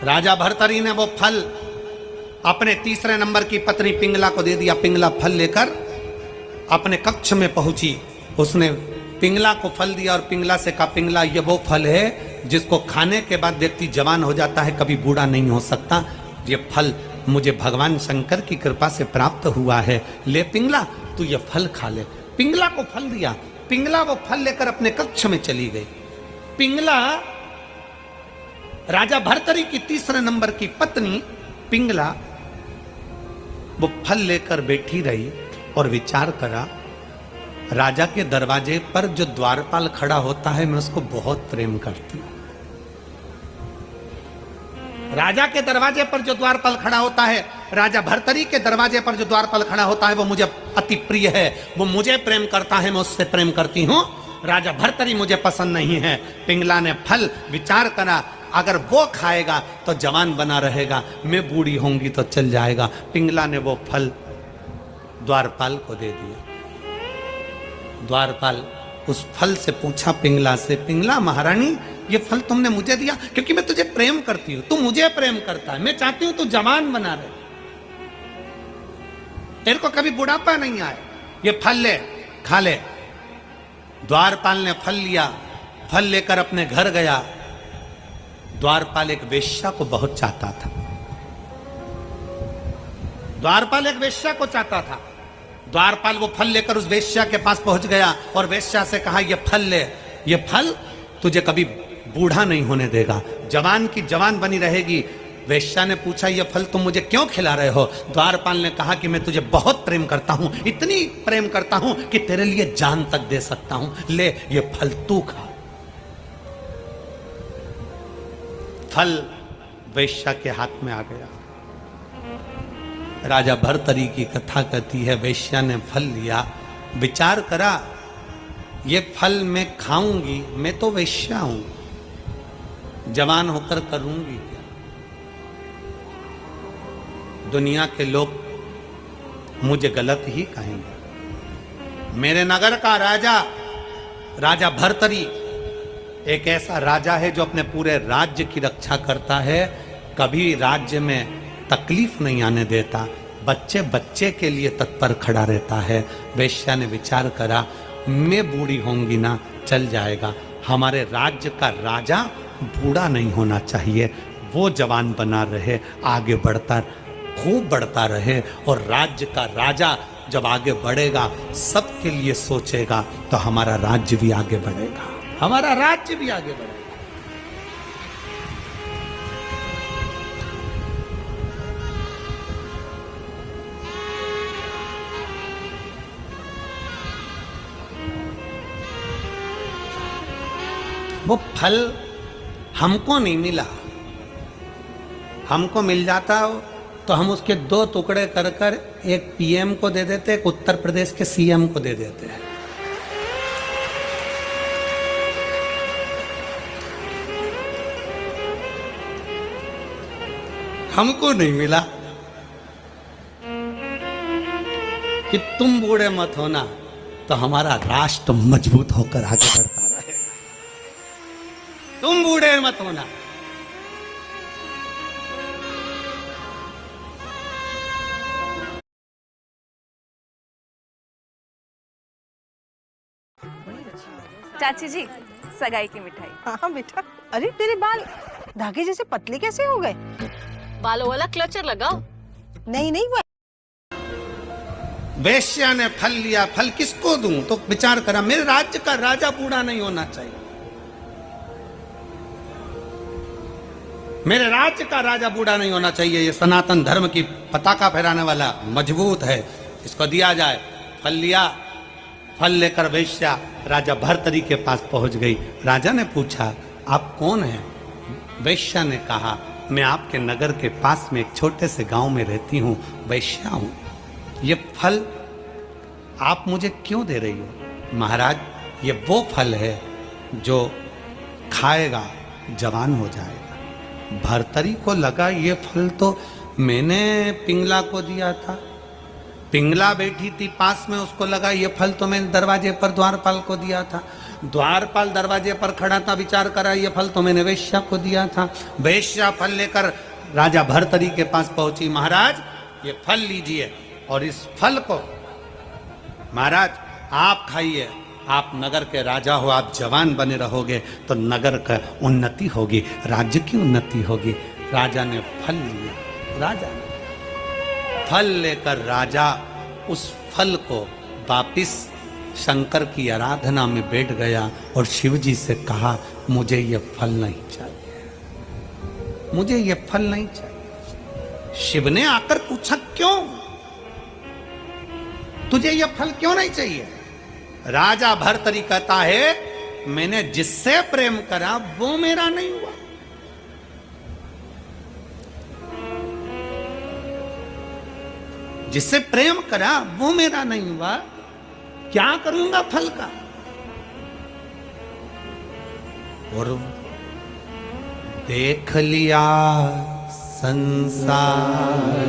राजा भर्तरी ने वो फल अपने तीसरे नंबर की पत्नी पिंगला को दे दिया। पिंगला फल लेकर अपने कक्ष में पहुंची। उसने पिंगला को फल दिया और पिंगला से कहा, पिंगला ये वो फल है जिसको खाने के बाद व्यक्ति जवान हो जाता है, कभी बूढ़ा नहीं हो सकता। ये फल मुझे भगवान शंकर की कृपा से प्राप्त हुआ है, ले पिंगला तू ये फल खा ले। पिंगला को फल दिया। पिंगला वो फल लेकर अपने कक्ष में चली गई। पिंगला राजा भर्तरी की तीसरे नंबर की पत्नी पिंगला वो फल लेकर बैठी रही और विचार करा, राजा के दरवाजे पर जो द्वारपाल खड़ा होता है मैं उसको बहुत प्रेम करती हूं। राजा के दरवाजे पर जो द्वारपाल खड़ा होता है, राजा भर्तरी के दरवाजे पर जो द्वारपाल खड़ा होता है वो मुझे अति प्रिय है। वो मुझे प्रेम करता है, मैं उससे प्रेम करती हूं। राजा भर्तरी मुझे पसंद नहीं है। पिंगला ने फल विचार करा, अगर वो खाएगा तो जवान बना रहेगा, मैं बूढ़ी होंगी तो चल जाएगा। पिंगला ने वो फल द्वारपाल को दे दिया। द्वारपाल उस फल से पूछा पिंगला से, पिंगला महारानी ये फल तुमने मुझे दिया क्योंकि मैं तुझे प्रेम करती हूं, तू मुझे प्रेम करता है, मैं चाहती हूं तू जवान बना रहे, तेरे को कभी बुढ़ापा नहीं आए, ये फल ले खा ले। द्वारपाल ने फल लिया। फल लेकर अपने घर गया। द्वारपाल एक वेश्या को बहुत चाहता था। द्वारपाल एक वेश्या को चाहता था। द्वारपाल वो फल लेकर उस वेश्या के पास पहुंच गया और वेश्या से कहा, ये फल ले, ये फल तुझे कभी बूढ़ा नहीं होने देगा, जवान की जवान बनी रहेगी। वेश्या ने पूछा, ये फल तुम मुझे क्यों खिला रहे हो? द्वारपाल ने कहा कि मैं तुझे बहुत प्रेम करता हूं, इतनी प्रेम करता हूं कि तेरे लिए जान तक दे सकता हूं, ले ये फल तू खा। फल वेश्या के हाथ में आ गया। राजा भर्तरी की कथा कहती है, वेश्या ने फल लिया, विचार करा, ये फल मैं खाऊंगी, मैं तो वेश्या हूं, जवान होकर करूंगी क्या? दुनिया के लोग मुझे गलत ही कहेंगे। मेरे नगर का राजा, राजा भर्तरी एक ऐसा राजा है जो अपने पूरे राज्य की रक्षा करता है, कभी राज्य में तकलीफ नहीं आने देता, बच्चे बच्चे के लिए तत्पर खड़ा रहता है। वेश्या ने विचार करा, मैं बूढ़ी होंगी ना, चल जाएगा, हमारे राज्य का राजा बूढ़ा नहीं होना चाहिए, वो जवान बना रहे, आगे बढ़ता खूब बढ़ता रहे, और राज्य का राजा जब आगे बढ़ेगा सबके लिए सोचेगा तो हमारा राज्य भी आगे बढ़ेगा, हमारा राज्य भी आगे बढ़ेगा। वो फल हमको नहीं मिला, हमको मिल जाता तो हम उसके 2 टुकड़े कर कर एक पीएम को दे देते, एक उत्तर प्रदेश के सीएम को दे देते हैं। हमको नहीं मिला कि तुम बूढ़े मत होना तो हमारा राष्ट्र मजबूत होकर आगे बढ़ता रहेगा, तुम बूढ़े मत होना। चाची जी, सगाई की मिठाई। हाँ बेटा। अरे तेरे बाल धागे जैसे पतले कैसे हो गए? बालों वाला क्लचर लगाओ। नहीं नहीं, वो वेश्या ने फल लिया। फल किसको दूं? तो विचार करा, मेरे राज्य का राजा बूढ़ा नहीं होना चाहिए, मेरे राज्य का राजा बूढ़ा नहीं होना चाहिए, ये सनातन धर्म की पताका फहराने वाला मजबूत है, इसको दिया जाए। फल लिया। फल लेकर वेश्या राजा भर्तरी के पास पहुंच गई। राजा ने पूछा, आप कौन हैं? वेश्या ने कहा, मैं आपके नगर के पास में एक छोटे से गांव में रहती हूँ, वेश्या हूँ, ये फल आप मुझे क्यों दे रही हो? महाराज, ये वो फल है जो खाएगा जवान हो जाएगा। भर्तरी को लगा ये फल तो मैंने पिंगला को दिया था, पिंगला बैठी थी पास में, उसको लगा ये फल तो मैंने दरवाजे पर द्वारपाल को दिया था। द्वारपाल दरवाजे पर खड़ा था, विचार करा ये फल तो मैंने वेश्या को दिया था। वेश्या फल लेकर राजा भर्तरी के पास पहुंची, महाराज ये फल लीजिए और इस फल को महाराज आप खाइए, आप नगर के राजा हो, आप जवान बने रहोगे तो नगर का उन्नति होगी, राज्य की उन्नति होगी। राजा ने फल लिया, राजा ने फल लेकर राजा उस फल को वापिस शंकर की आराधना में बैठ गया और शिव जी से कहा मुझे ये फल नहीं चाहिए, मुझे ये फल नहीं चाहिए। शिव ने आकर पूछा क्यों, तुझे ये फल क्यों नहीं चाहिए? राजा भर्तरी कहता है मैंने जिससे प्रेम करा वो मेरा नहीं हुआ। जिससे प्रेम करा वो मेरा नहीं हुआ, क्या करूंगा फल का? और देख लिया संसार